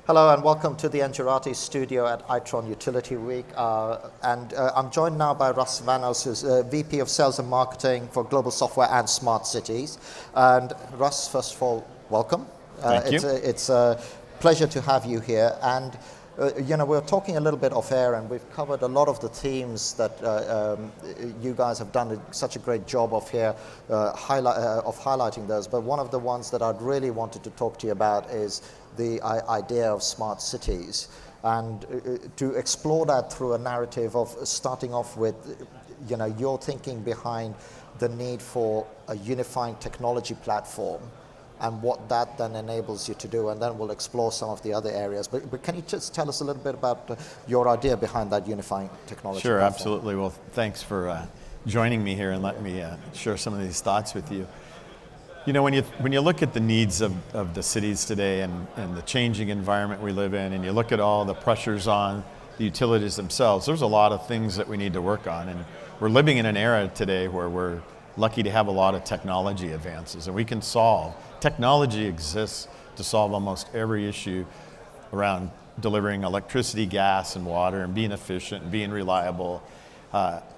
Hello and welcome to the Angelati studio at Itron Utility Week. I'm joined now by Russ, Vanos, who's VP of Sales and Marketing for Global Software and Smart Cities. And Russ, first of all, welcome. Thank you. It's a pleasure to have you here. And we're talking a little bit off air, and we've covered a lot of the themes that you guys have done such a great job of here, highlighting those. But one of the ones that I'd really wanted to talk to you about is the idea of smart cities, and to explore that through a narrative of starting off with, your thinking behind the need for a unifying technology platform and what that then enables you to do, and then we'll explore some of the other areas. But can you just tell us a little bit about your idea behind that unifying technology Sure, platform? absolutely. Well, thanks for joining me here and letting me share some of these thoughts with you. When you look at the needs of the cities today and the changing environment we live in, and you look at all the pressures on the utilities themselves, there's a lot of things that we need to work on. And we're living in an era today where we're lucky to have a lot of technology advances, and we can solve. Technology exists to solve almost every issue around delivering electricity, gas, and water, and being efficient and being reliable.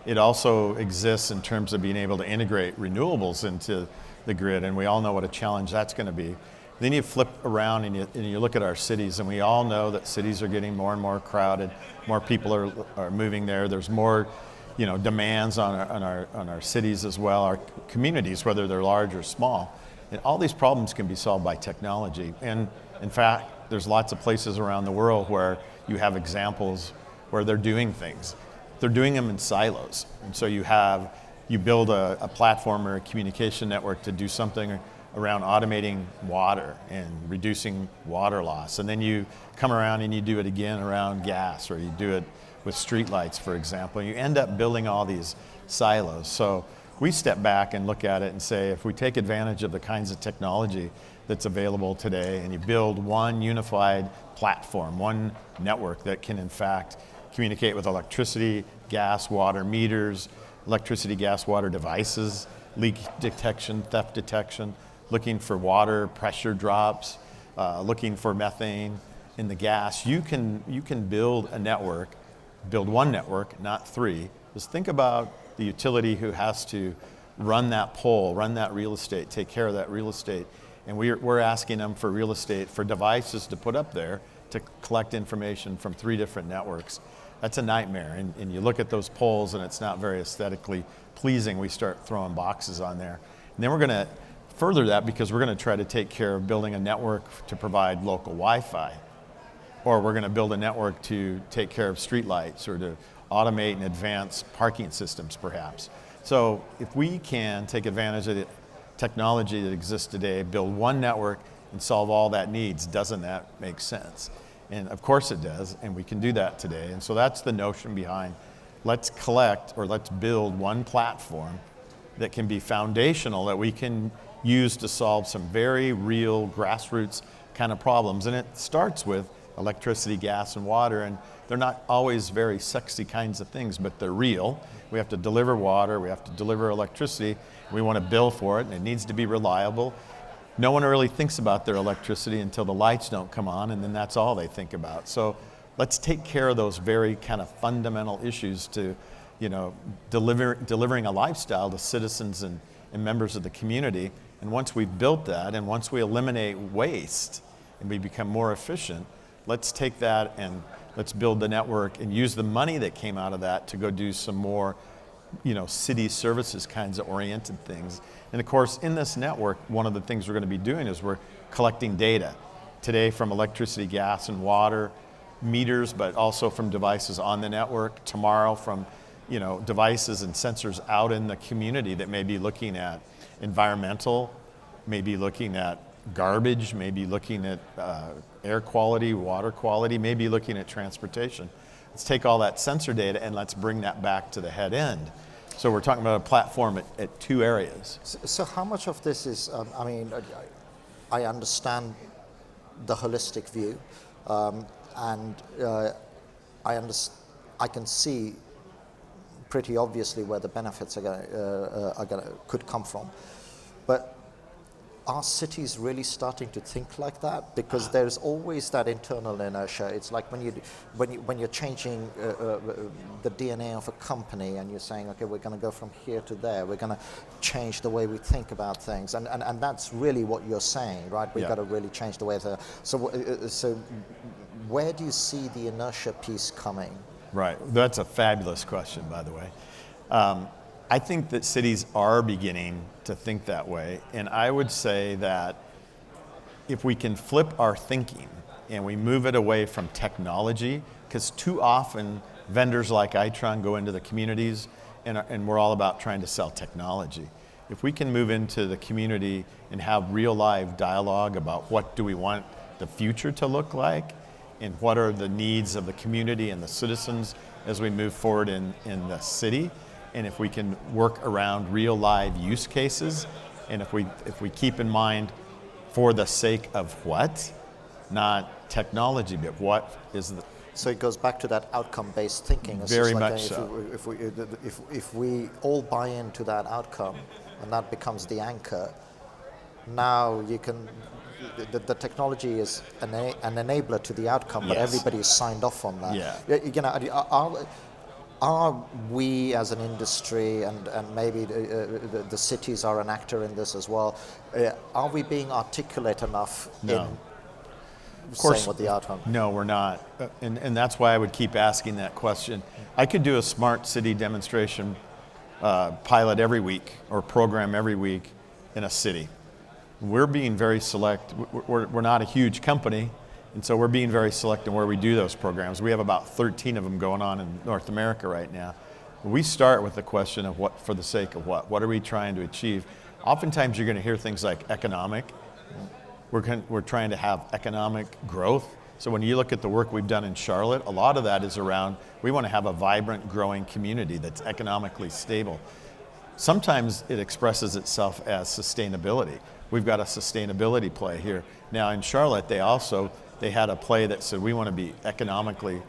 It also exists in terms of being able to integrate renewables into the grid, and we all know what a challenge that's going to be. Then you flip around and you look at our cities, and we all know that cities are getting more and more crowded. More people are moving there. There's more, demands on our cities as well, our communities, whether they're large or small. And all these problems can be solved by technology. And in fact, there's lots of places around the world where you have examples where they're doing things. They're doing them in silos. And so you build a platform or a communication network to do something around automating water and reducing water loss. And then you come around and you do it again around gas, or you do it with streetlights, for example. You end up building all these silos. So we step back and look at it and say, if we take advantage of the kinds of technology that's available today, and you build one unified platform, one network that can in fact communicate with electricity, gas, water meters, electricity, gas, water devices, leak detection, theft detection, looking for water pressure drops, looking for methane in the gas. You can build a network, build one network, not three. Just think about the utility who has to run that pole, run that real estate, take care of that real estate. And we're asking them for real estate, for devices to put up there to collect information from three different networks. That's a nightmare. And you look at those poles and it's not very aesthetically pleasing. We start throwing boxes on there. And then we're going to further that, because we're going to try to take care of building a network to provide local Wi-Fi. Or we're going to build a network to take care of streetlights, or to automate and advance parking systems, perhaps. So if we can take advantage of the technology that exists today, build one network, and solve all that needs, doesn't that make sense? And of course it does, and we can do that today. And so that's the notion behind, let's build one platform that can be foundational, that we can use to solve some very real grassroots kind of problems. And it starts with electricity, gas, and water, and they're not always very sexy kinds of things, but they're real. We have to deliver water, we have to deliver electricity, we want to bill for it, and it needs to be reliable. No one really thinks about their electricity until the lights don't come on, and then that's all they think about. So let's take care of those very kind of fundamental issues to, delivering a lifestyle to citizens and members of the community. And once we've built that, and once we eliminate waste and we become more efficient, let's take that and let's build the network and use the money that came out of that to go do some more, city services kinds of oriented things. And of course, in this network, one of the things we're going to be doing is we're collecting data today from electricity, gas, and water meters, but also from devices on the network. Tomorrow from, devices and sensors out in the community that may be looking at environmental, may be looking at garbage, may be looking at air quality, water quality, may be looking at transportation. Let's take all that sensor data and let's bring that back to the head end. So we're talking about a platform at two areas. So how much of this is, I understand the holistic view, and I can see pretty obviously where the benefits could come from. But are cities really starting to think like that? Because there's always that internal inertia. It's like when you're changing the DNA of a company and you're saying, okay, we're going to go from here to there. We're going to change the way we think about things, and that's really what you're saying, right? We've got to really change the way. So where do you see the inertia piece coming? Right. That's a fabulous question, by the way. I think that cities are beginning to think that way, and I would say that if we can flip our thinking and we move it away from technology, because too often vendors like Itron go into the communities and we're all about trying to sell technology. If we can move into the community and have real live dialogue about what do we want the future to look like and what are the needs of the community and the citizens as we move forward in the city, and if we can work around real live use cases, and if we keep in mind for the sake of what, not technology, but what is the... So it goes back to that outcome-based thinking. It's very just like much so. If we all buy into that outcome, and that becomes the anchor, now you can... The technology is an enabler to the outcome, but everybody is signed off on that. Yeah. You know, are we as an industry, and maybe the cities are an actor in this as well, are we being articulate enough in saying what the outcome? No, we're not. And that's why I would keep asking that question. I could do a smart city demonstration pilot every week or program every week in a city. We're being very select. We're not a huge company, and so we're being very select in where we do those programs. We have about 13 of them going on in North America right now. We start with the question of what, for the sake of what? What are we trying to achieve? Oftentimes you're going to hear things like economic. We're trying to have economic growth. So when you look at the work we've done in Charlotte, a lot of that is around, we want to have a vibrant, growing community that's economically stable. Sometimes it expresses itself as sustainability. We've got a sustainability play here. Now in Charlotte, they had a play that said we want to be economically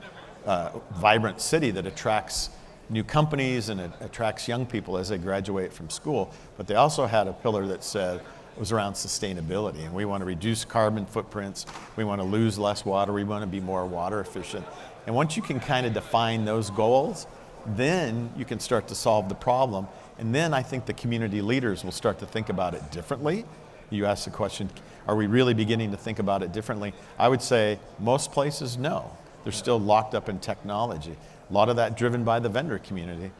vibrant city that attracts new companies and it attracts young people as they graduate from school. But they also had a pillar that said it was around sustainability, and we want to reduce carbon footprints, we want to lose less water, we want to be more water efficient. And once you can kind of define those goals, then you can start to solve the problem. And then I think the community leaders will start to think about it differently. You asked the question, are we really beginning to think about it differently? I would say most places, no. They're still locked up in technology. A lot of that driven by the vendor community.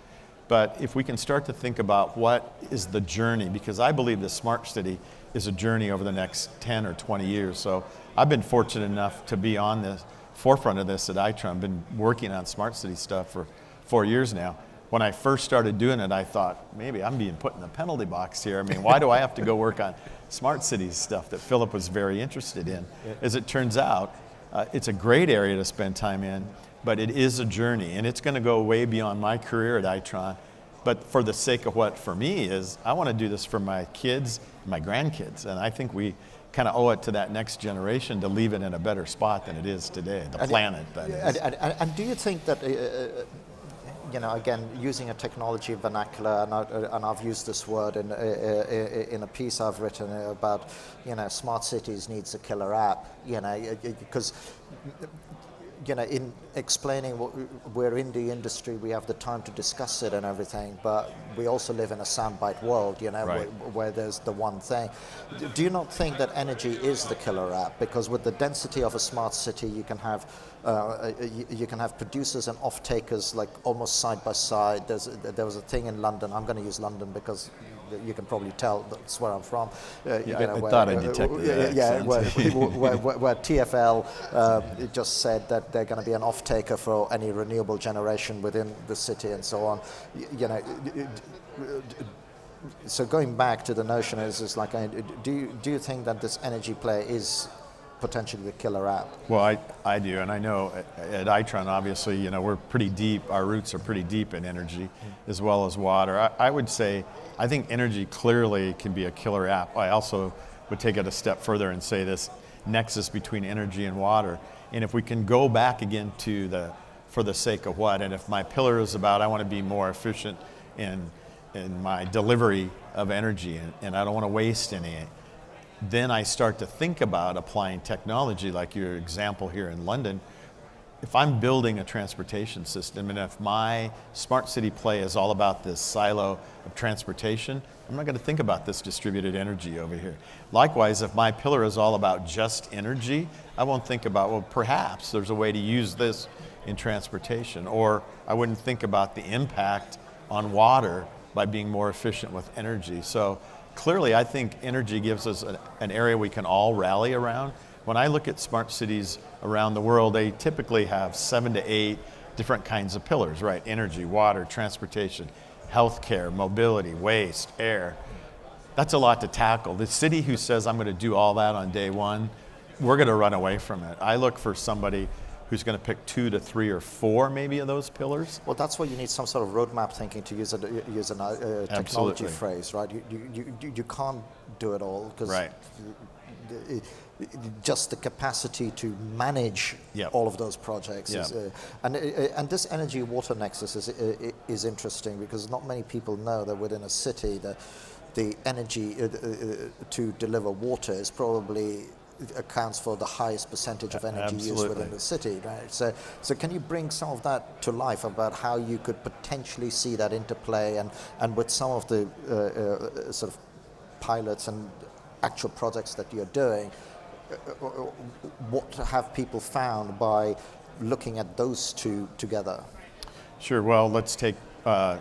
But if we can start to think about what is the journey, because I believe the smart city is a journey over the next 10 or 20 years. So I've been fortunate enough to be on the forefront of this at Itron. I've been working on smart city stuff for 4 years now. When I first started doing it, I thought, maybe I'm being put in the penalty box here. I mean, why do I have to go work on smart cities stuff that Philip was very interested in? As it turns out, it's a great area to spend time in, but it is a journey, and it's going to go way beyond my career at Itron. But for the sake of what for me is, I want to do this for my kids and my grandkids, and I think we kind of owe it to that next generation to leave it in a better spot than it is today, the planet, that is. And do you think that... you know, again, using a technology vernacular, and I've used this word in a piece I've written about, you know, smart cities needs a killer app, you know, because, you know, in explaining what we're in the industry, we have the time to discuss it and everything, but we also live in a soundbite world, you know, right, where there's the one thing. Do you not think that energy is the killer app? Because with the density of a smart city, you can have producers and off-takers like almost side by side. There was a thing in London. I'm going to use London because you can probably tell that's where I'm from. I thought I detected that. Where TfL just said that they're going to be an off-taker for any renewable generation within the city and so on. You know, so going back to the notion is like, do you think that this energy play is potentially the killer app? Well, I do, and I know at Itron, obviously, you know, we're pretty deep, our roots are pretty deep in energy as well as water. I would say, I think energy clearly can be a killer app. I also would take it a step further and say this nexus between energy and water. And if we can go back again to for the sake of what, and if my pillar is about I want to be more efficient in my delivery of energy and I don't want to waste any, then I start to think about applying technology, like your example here in London. If I'm building a transportation system, and if my smart city play is all about this silo of transportation, I'm not going to think about this distributed energy over here. Likewise, if my pillar is all about just energy, I won't think about, well, perhaps there's a way to use this in transportation, or I wouldn't think about the impact on water by being more efficient with energy. So clearly, I think energy gives us an area we can all rally around. When I look at smart cities around the world, they typically have 7 to 8 different kinds of pillars, right? Energy, water, transportation, healthcare, mobility, waste, air. That's a lot to tackle. The city who says, I'm going to do all that on day one, we're going to run away from it. I look for somebody who's going to pick 2 to 3 or 4 maybe of those pillars. Well, that's why you need some sort of roadmap thinking, to use a technology Absolutely. phrase, right? You can't do it all, because right. Just the capacity to manage Yep. all of those projects Yep. is, and this energy water nexus is interesting, because not many people know that within a city the energy to deliver water is probably accounts for the highest percentage of energy used within the city, right? So can you bring some of that to life about how you could potentially see that interplay, and with some of the sort of pilots and actual projects that you're doing, what have people found by looking at those two together? Sure. Well, let's take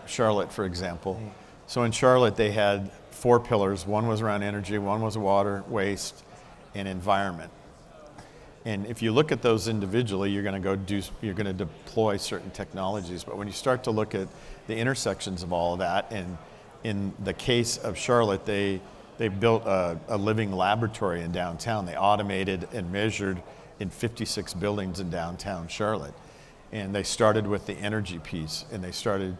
Charlotte, for example. So in Charlotte, they had 4 pillars. One was around energy, one was water, waste, and environment. And if you look at those individually, you're going to deploy certain technologies. But when you start to look at the intersections of all of that, and in the case of Charlotte, they built a living laboratory in downtown. They automated and measured in 56 buildings in downtown Charlotte. And they started with the energy piece, and they started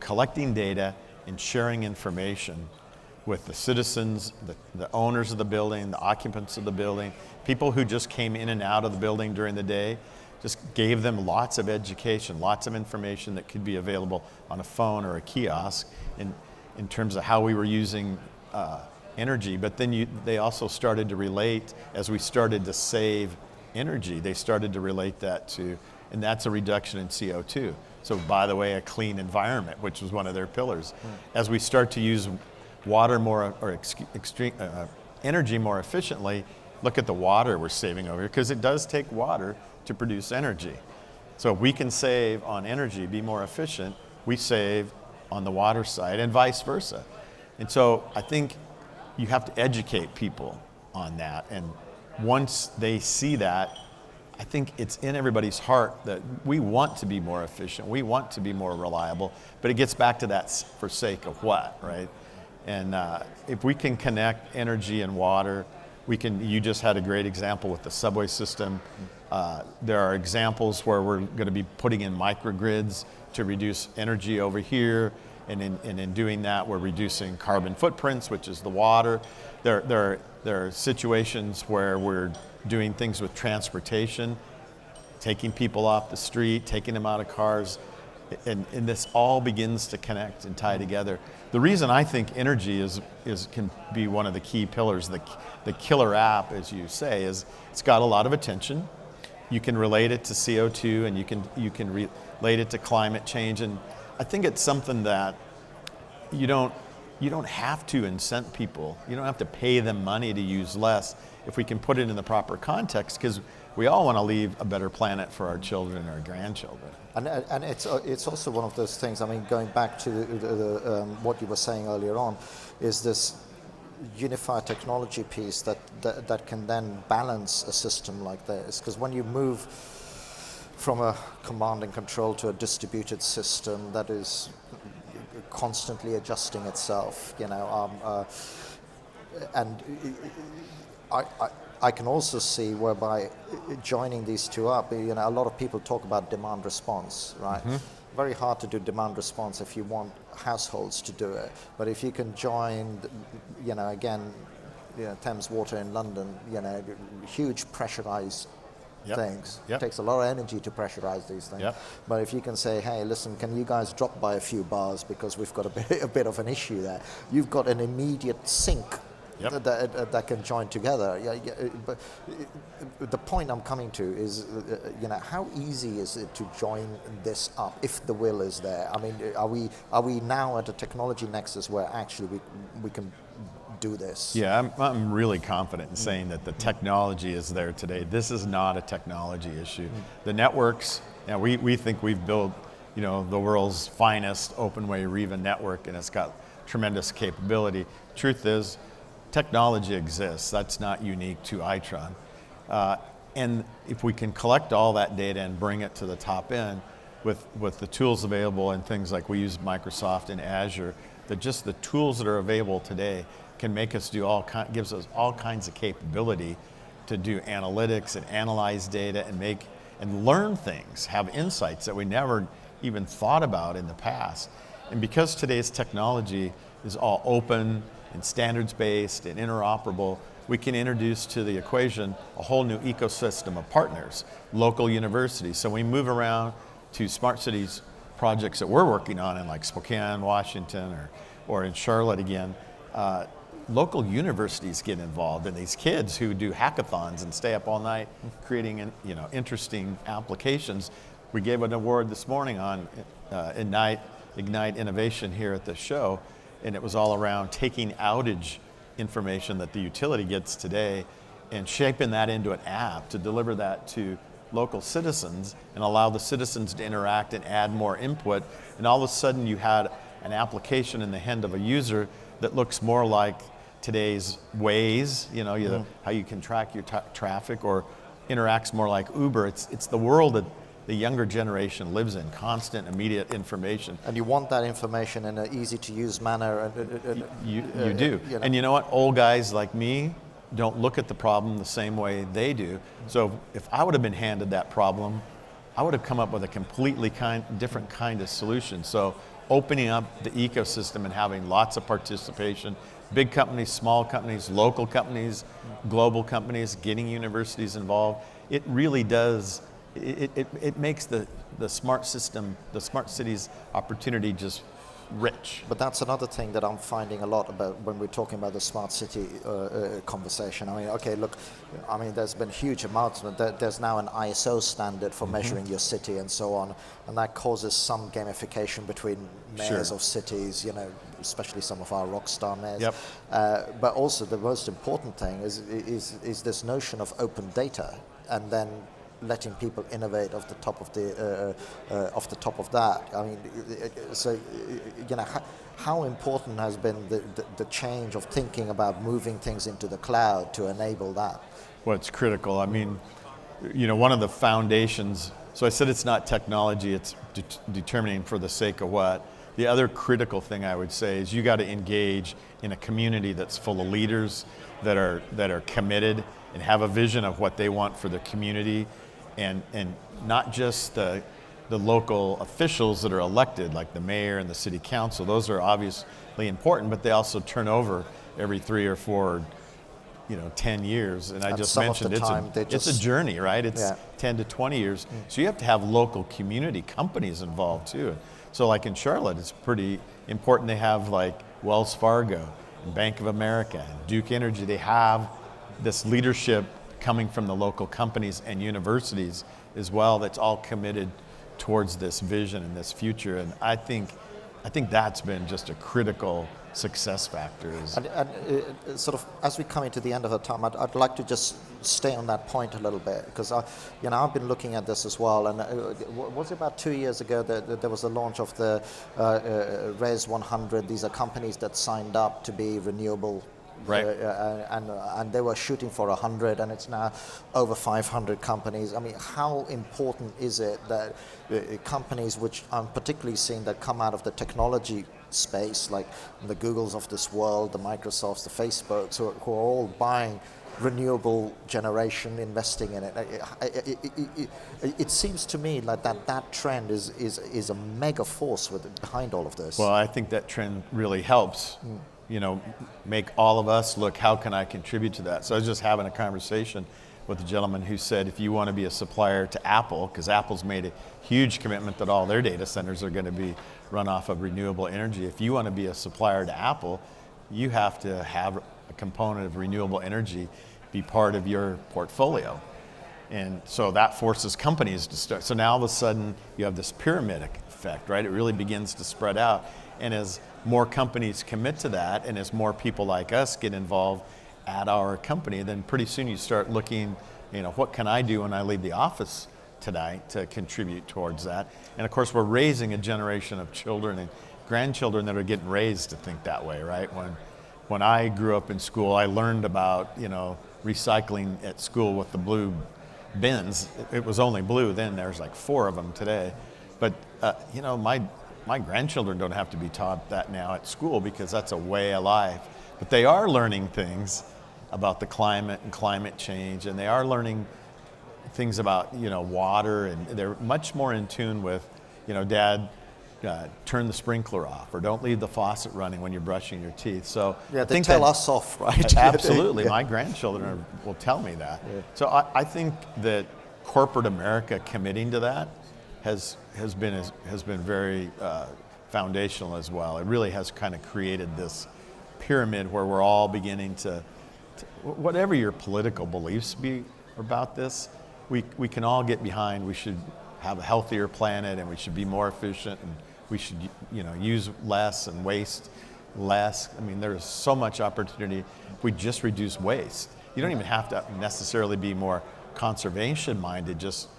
collecting data and sharing information with the citizens, the owners of the building, the occupants of the building, people who just came in and out of the building during the day. Just gave them lots of education, lots of information that could be available on a phone or a kiosk in terms of how we were using energy. But then they also started to relate, as we started to save energy, they started to relate that to, and that's a reduction in CO2. So by the way, a clean environment, which was one of their pillars. As we start to use water more, or energy more efficiently, look at the water we're saving over here, because it does take water to produce energy. So if we can save on energy, be more efficient, we save on the water side, and vice versa. And so I think you have to educate people on that. And once they see that, I think it's in everybody's heart that we want to be more efficient, we want to be more reliable, but it gets back to that for sake of what, right? And if we can connect energy and water, you just had a great example with the subway system. There are examples where we're going to be putting in microgrids to reduce energy over here, and in doing that, we're reducing carbon footprints, which is the water. There are situations where we're doing things with transportation, taking people off the street, taking them out of cars, and this all begins to connect and tie together. The reason I think energy can be one of the key pillars, the killer app, as you say, is it's got a lot of attention. You can relate it to CO2, and you can relate it to climate change, and I think it's something that you don't have to incent people. You don't have to pay them money to use less if we can put it in the proper context, because we all want to leave a better planet for our children and our grandchildren. And it's also one of those things. I mean, going back to what you were saying earlier on, is this unified technology piece that can then balance a system like this. Because when you move from a command and control to a distributed system that is constantly adjusting itself, and I can also see whereby joining these two up, a lot of people talk about demand response, right? Mm-hmm. Very hard to do demand response if you want households to do it. But if you can join, Thames Water in London, huge pressurized things. Yep. It takes a lot of energy to pressurize these things. Yep. But if you can say, hey, listen, can you guys drop by a few bars because we've got a bit of an issue there? You've got an immediate sink Yep. that can join together. But the point I'm coming to is, how easy is it to join this up if the will is there? I mean, are we now at a technology nexus where actually we can do this? Yeah, I'm really confident in saying that the technology is there today. This is not a technology issue. The networks, we think we've built, the world's finest open-way Riva network, and it's got tremendous capability. Truth is, technology exists. That's not unique to Itron. And if we can collect all that data and bring it to the top end with the tools available and things like we use Microsoft and Azure, that just the tools that are available today can make us gives us all kinds of capability to do analytics and analyze data and learn things, have insights that we never even thought about in the past. And because today's technology is all open and standards-based and interoperable, we can introduce to the equation a whole new ecosystem of partners, local universities. So we move around to smart cities projects that we're working on in like Spokane, Washington, or in Charlotte again. Local universities get involved, and these kids who do hackathons and stay up all night creating interesting applications. We gave an award this morning on Ignite Innovation here at the show, and it was all around taking outage information that the utility gets today and shaping that into an app to deliver that to local citizens and allow the citizens to interact and add more input. And all of a sudden you had an application in the hand of a user that looks more like today's Waze, how you can track your traffic, or interacts more like Uber. It's the world that the younger generation lives in, constant, immediate information. And you want that information in an easy-to-use manner. You do. And you know what? Old guys like me don't look at the problem the same way they do. So if I would have been handed that problem, I would have come up with a completely different kind of solution. So opening up the ecosystem and having lots of participation, big companies, small companies, local companies, global companies, getting universities involved, it really does. It makes the smart system, the smart cities opportunity just rich. But that's another thing that I'm finding a lot about when we're talking about the smart city conversation. I mean, okay, look, there's been huge amounts. There's now an ISO standard for measuring your city and so on, and that causes some gamification between mayors of cities, especially some of our rock star mayors. Yep. But also the most important thing is this notion of open data, and then letting people innovate off the top of that. I mean, so how important has been the change of thinking about moving things into the cloud to enable that? Well, it's critical. I mean, one of the foundations. So I said it's not technology; it's determining for the sake of what. The other critical thing I would say is you got to engage in a community that's full of leaders that are committed and have a vision of what they want for the community. And not just the local officials that are elected, like the mayor and the city council. Those are obviously important, but they also turn over every 3 or 4, 10 years. And I just mentioned it's a journey, right? It's 10 to 20 years. So you have to have local community companies involved too. So like in Charlotte, it's pretty important. They have like Wells Fargo and Bank of America and Duke Energy. They have this leadership coming from the local companies and universities as well, that's all committed towards this vision and this future. And I think that's been just a critical success factor. And sort of as we come into the end of the time, I'd like to just stay on that point a little bit, because I've been looking at this as well. And was it about 2 years ago that there was the launch of the Res 100? These are companies that signed up to be renewable. Right. And they were shooting for 100, and it's now over 500 companies. I mean, how important is it that companies, which I'm particularly seeing that come out of the technology space, like the Googles of this world, the Microsofts, the Facebooks, who are all buying renewable generation, investing in it. It seems to me like that trend is a mega force behind all of this. Well, I think that trend really helps. Make all of us look, how can I contribute to that? So I was just having a conversation with a gentleman who said, if you want to be a supplier to Apple, because Apple's made a huge commitment that all their data centers are going to be run off of renewable energy. If you want to be a supplier to Apple, you have to have a component of renewable energy be part of your portfolio. And so that forces companies to start. So now all of a sudden you have this pyramid effect, right? It really begins to spread out. And as more companies commit to that, and as more people like us get involved at our company, then pretty soon you start looking, what can I do when I leave the office tonight to contribute towards that? And of course, we're raising a generation of children and grandchildren that are getting raised to think that way, right? When I grew up in school, I learned about, recycling at school with the blue bins. It was only blue then. There's like 4 of them today. But, my grandchildren don't have to be taught that now at school because that's a way of life. But they are learning things about the climate and climate change, and they are learning things about, water, and they're much more in tune with, Dad, turn the sprinkler off, or don't leave the faucet running when you're brushing your teeth. So yeah, they tell us off, right? Absolutely. My grandchildren will tell me that. Yeah. So I think that corporate America committing to that has been very foundational as well. It really has kind of created this pyramid where we're all beginning to whatever your political beliefs be about this, we can all get behind. We should have a healthier planet, and we should be more efficient, and we should use less and waste less. I mean, there's so much opportunity if we just reduce waste. You don't even have to necessarily be more conservation minded, just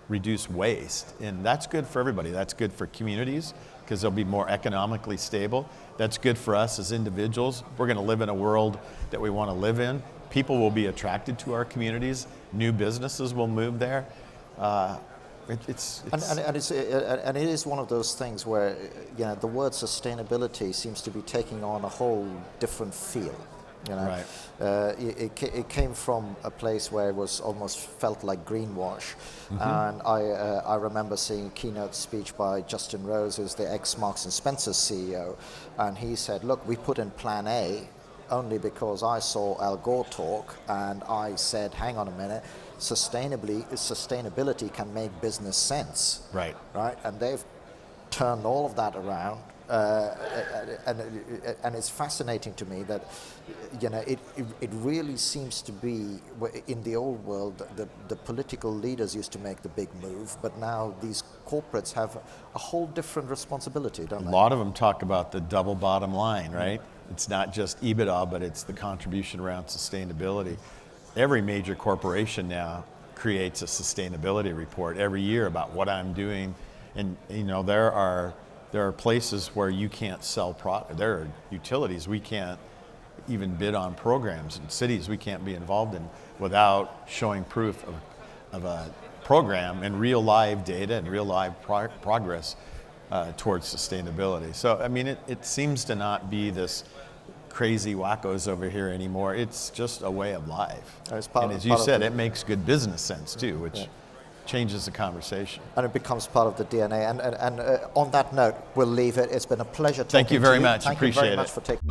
reduce waste. And that's good for everybody. That's good for communities because they'll be more economically stable. That's good for us as individuals. We're going to live in a world that we want to live in. People will be attracted to our communities. New businesses will move there. And it is one of those things where the word sustainability seems to be taking on a whole different feel. Right. It came from a place where it was almost felt like greenwash. Mm-hmm. And I remember seeing a keynote speech by Justin Rose, who's the ex-Marks and Spencer CEO, and he said, look, we put in plan A only because I saw Al Gore talk, and I said, hang on a minute, sustainability can make business sense. Right. And they've turned all of that around. And it's fascinating to me that it really seems to be in the old world the political leaders used to make the big move, but now these corporates have a whole different responsibility, don't they? A lot of them talk about the double bottom line, right? It's not just EBITDA, but it's the contribution around sustainability. Every major corporation now creates a sustainability report every year about what I'm doing, and there are places where you can't sell product. There are utilities we can't even bid on programs, and cities we can't be involved in without showing proof of a program and real live data and real live progress towards sustainability. So I mean, it seems to not be this crazy wackos over here anymore. It's just a way of life. And as you said, it makes good business sense too, which changes the conversation. And it becomes part of the DNA. And on that note, we'll leave it. It's been a pleasure talking to you. Thank you very much. Thank Appreciate you very much it. for taking